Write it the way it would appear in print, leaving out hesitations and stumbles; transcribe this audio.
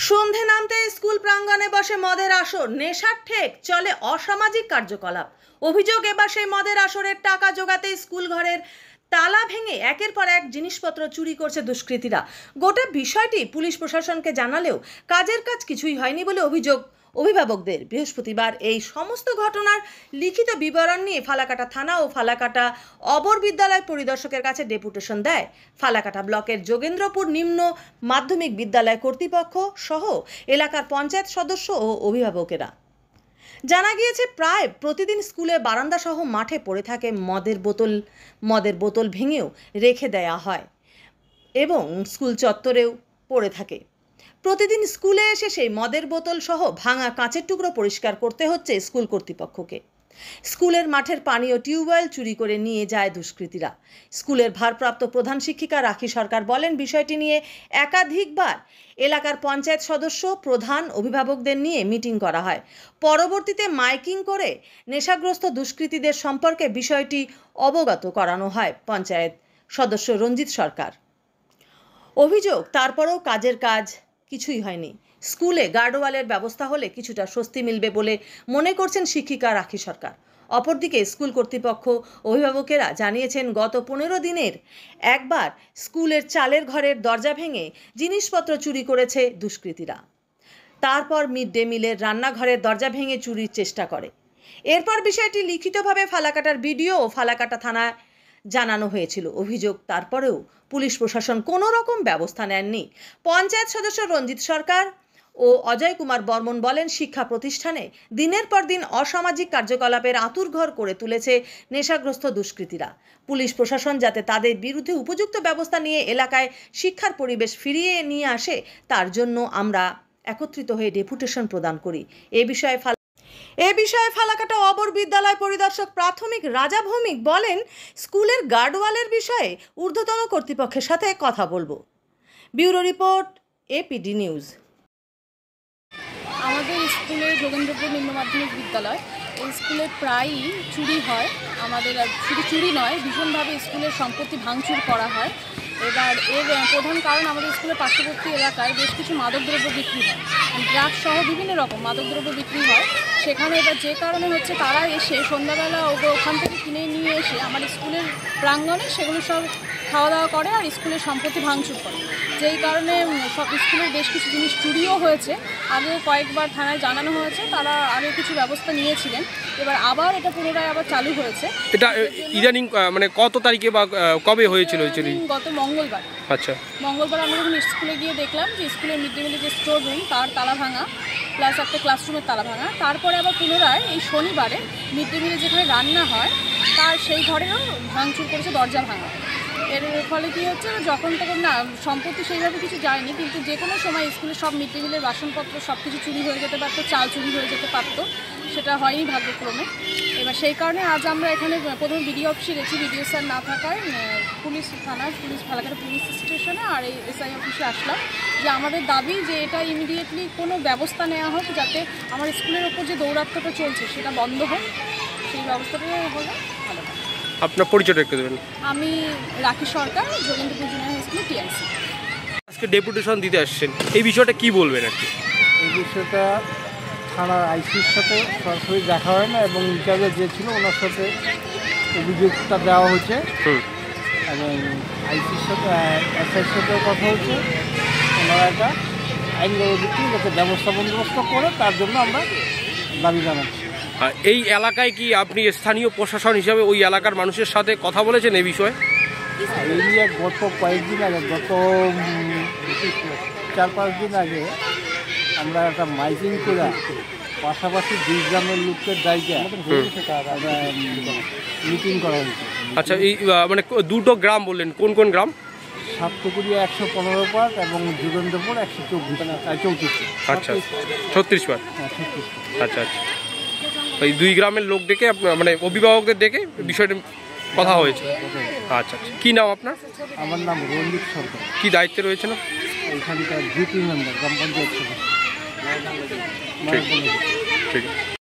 সন্ধে নামতে স্কুল প্রাঙ্গণে বসে মদের আসর, নেশার ঠেক, চলে অসামাজিক কার্যকলাপ। অভিযোগ, এবার সেই মদের আসরের টাকা জোগাতে স্কুল ঘরের তালা ভেঙে একের পর এক জিনিসপত্র চুরি করছে দুষ্কৃতীরা। গোটা বিষয়টি পুলিশ প্রশাসনকে জানালেও কাজের কাজ কিছুই হয়নি বলে অভিযোগ অভিভাবকদের। বৃহস্পতিবার এই সমস্ত ঘটনার লিখিত বিবরণ নিয়ে ফালাকাটা থানা ও ফালাকাটা অবর বিদ্যালয় পরিদর্শকের কাছে ডেপুটেশন দেয় ফালাকাটা ব্লকের যোগেন্দ্রপুর নিম্ন মাধ্যমিক বিদ্যালয় কর্তৃপক্ষ সহ এলাকার পঞ্চায়েত সদস্য ও অভিভাবকেরা। জানা গিয়েছে, প্রায় প্রতিদিন স্কুলে বারান্দা সহ মাঠে পড়ে থাকে মদের বোতল ভেঙেও রেখে দেয়া হয় এবং স্কুল চত্বরেও পড়ে থাকে। প্রতিদিন স্কুলে এসে সেই মদের বোতল সহ ভাঙা কাঁচের টুকরো পরিষ্কার করতে হচ্ছে স্কুল কর্তৃপক্ষকে। স্কুলের মাঠের পানি ও টিউবওয়েল চুরি করে নিয়ে যায় দুষ্কৃতীরা। স্কুলের ভারপ্রাপ্ত প্রধান শিক্ষিকা রাখি সরকার বলেন, বিষয়টি নিয়ে একাধিকবার এলাকার পঞ্চায়েত সদস্য, প্রধান, অভিভাবকদের নিয়ে মিটিং করা হয়। পরবর্তীতে মাইকিং করে নেশাগ্রস্ত দুষ্কৃতীদের সম্পর্কে বিষয়টি অবগত করানো হয় পঞ্চায়েত সদস্য রঞ্জিত সরকার। অভিযোগ, তারপরেও কাজের কাজ কিছুই হয়নি। স্কুলে গার্ডওয়ালের ব্যবস্থা হলে কিছুটা স্বস্তি মিলবে বলে মনে করছেন শিক্ষিকা রাখি সরকার। অপরদিকে স্কুল কর্তৃপক্ষ, অভিভাবকেরা জানিয়েছেন, গত 15 দিনের একবার স্কুলের চালের ঘরের দরজা ভেঙে জিনিসপত্র চুরি করেছে দুষ্কৃতীরা। তারপর মিড ডে মিলের রান্নাঘরের দরজা ভেঙে চুরির চেষ্টা করে। এরপর বিষয়টি লিখিতভাবে ফালাকাটার বিডিও ও ফালাকাটা থানায় জানানো হয়েছিল। অভিযোগ, তারপরেও পুলিশ প্রশাসন কোনো রকম ব্যবস্থা নেননি। পঞ্চায়েত সদস্য রঞ্জিত সরকার ও অজয় কুমার বর্মন বলেন, শিক্ষা প্রতিষ্ঠানে দিনের পর দিন অসামাজিক কার্যকলাপের আঁতুড়ঘর করে তুলেছে নেশাগ্রস্ত দুষ্কৃতীরা। পুলিশ প্রশাসন যাতে তাদের বিরুদ্ধে উপযুক্ত ব্যবস্থা নিয়ে এলাকায় শিক্ষার পরিবেশ ফিরিয়ে নিয়ে আসে, তার জন্য আমরা একত্রিত হয়ে ডেপুটেশন প্রদান করি। এ বিষয়ে ফালাকাটা অবর বিদ্যালয় পরিদর্শক প্রাথমিক রাজা ভৌমিক বলেন, স্কুলের গার্ডওয়ালের বিষয়ে ঊর্ধ্বতন কর্তৃপক্ষের সাথে কথা বলবো। Bureau report, APD news. আমাদের স্কুলে যোগেন্দ্রপুর নিম্ন মাধ্যমিক বিদ্যালয়, এই স্কুলে প্রায়ই চুরি হয়। আমাদের শুধু চুরি নয়, ভীষণভাবে স্কুলের সম্পত্তি ভাঙচুর করা হয়। এবার এর প্রধান কারণ, আমাদের স্কুলের পার্শ্ববর্তী এলাকায় বেশ কিছু মাদকদ্রব্য বিক্রি হয়, ড্রাগস সহ বিভিন্ন রকম মাদকদ্রব্য বিক্রি হয়। সেখানে এবার যে কারণে হচ্ছে, তারা এসে সন্ধ্যাবেলা ওখান থেকে কিনে নিয়ে এসে আমার স্কুলের প্রাঙ্গণে সেগুলো সব খাওয়া দাওয়া করে আর স্কুলের সম্পত্তি ভাঙচুর করে। যেই কারণে সব স্কুলের বেশ কিছু জিনিস চুরিও হয়েছে। আগেও কয়েকবার থানায় জানানো হয়েছে, তারা আগে কিছু ব্যবস্থা নিয়েছিলেন। এবার আবার এটা পুনরায় আবার চালু হয়েছে। এটা ইদানিং মানে কত তারিখে বা কবে হয়েছিল? গত মঙ্গলবার। আচ্ছা, মঙ্গলবার আমরা যখন স্কুলে গিয়ে দেখলাম যে স্কুলের মিড ডে মিলের যে স্টোর রুম, তার তালা ভাঙা, প্লাস একটা ক্লাসরুমের তালা ভাঙা। তারপরে আবার পুনরায় এই শনিবারে মিড ডে মিলে যেখানে রান্না হয় তার সেই ঘরেও ভাঙচুর করেছে, দরজা ভাঙা। এর ফলে কী হচ্ছে, যখন তখন না সম্পত্তি সেইভাবে কিছু যায়নি, কিন্তু যে কোনো সময় স্কুলের সব মিড ডে মিলের বাসনপত্র সব কিছু চুরি হয়ে যেতে পারতো, চাল চুরি হয়ে যেতে পারতো। সেটা হয়নি ভাগ্যক্রমে। এবার সেই কারণে আজ আমরা এখানে প্রথমে বিডিও অফিসে গেছি, বিডিও স্যার না থাকায় পুলিশ থানা, ফালাকাটা পুলিশ স্টেশনে আর এই এসআই অফিসে আসলাম, যে আমাদের দাবি যে এটা ইমিডিয়েটলি কোনো ব্যবস্থা নেওয়া হোক, যাতে আমার স্কুলের ওপর যে দৌরাত্ম্যটা চলছে সেটা বন্ধ হোক। সেই ব্যবস্থাটা হলে ভালো। আপনার পরিচয়টা একটু দেবেন। আমি Rakhi Sarkar, Jogendrapur junior high school TIC. আজকে ডেপুটেশন দিতে আসছেন, এই বিষয়টা কি বলবেন? আর কি এই বিষয়টা থানার আইসির সাথে সরাসরি দেখা হয় না, এবং ইনচার্জে যে ছিল ওনার সাথে অভিযোগটা দেওয়া হয়েছে এবং আইসির সাথে এসআইর সাথেও কথা হচ্ছে। ওনারা একটা আইনগত ভিত্তিক যাতে ব্যবস্থা বন্দোবস্ত করে, তার জন্য আমরা দাবি জানাচ্ছি। এই এলাকায় কি আপনি স্থানীয় প্রশাসন হিসাবে ওই এলাকার মানুষের সাথে কথা বলেছেন এই বিষয়ে? এই নিয়ে গত কয়েকদিন আগে, গত 4-5 দিন আগে আমরা একটা মাইকিং করে পাশাপাশি 2 গ্রামের লোকের জায়গা মিটিং করা হয়েছে। আচ্ছা, এই মানে দুটো গ্রাম বললেন, কোন কোন গ্রাম? সাতপুকুরিয়া 115 পার্ট এবং যোগেন্দ্রপুর 134। আচ্ছা, 36 পার্ট। আচ্ছা আচ্ছা, ওই 2 গ্রামের লোক ডেকে মানে অভিভাবকদের ডেকে বিষয়টা কথা হয়েছে। আচ্ছা আচ্ছা, কী নাম আপনার? আমার নাম রঞ্জিত সরকার। কী দায়িত্বে রয়েছে? না এখানকার জিপি মেম্বার, গ্রাম পঞ্চায়েত সদস্য। ঠিক আছে।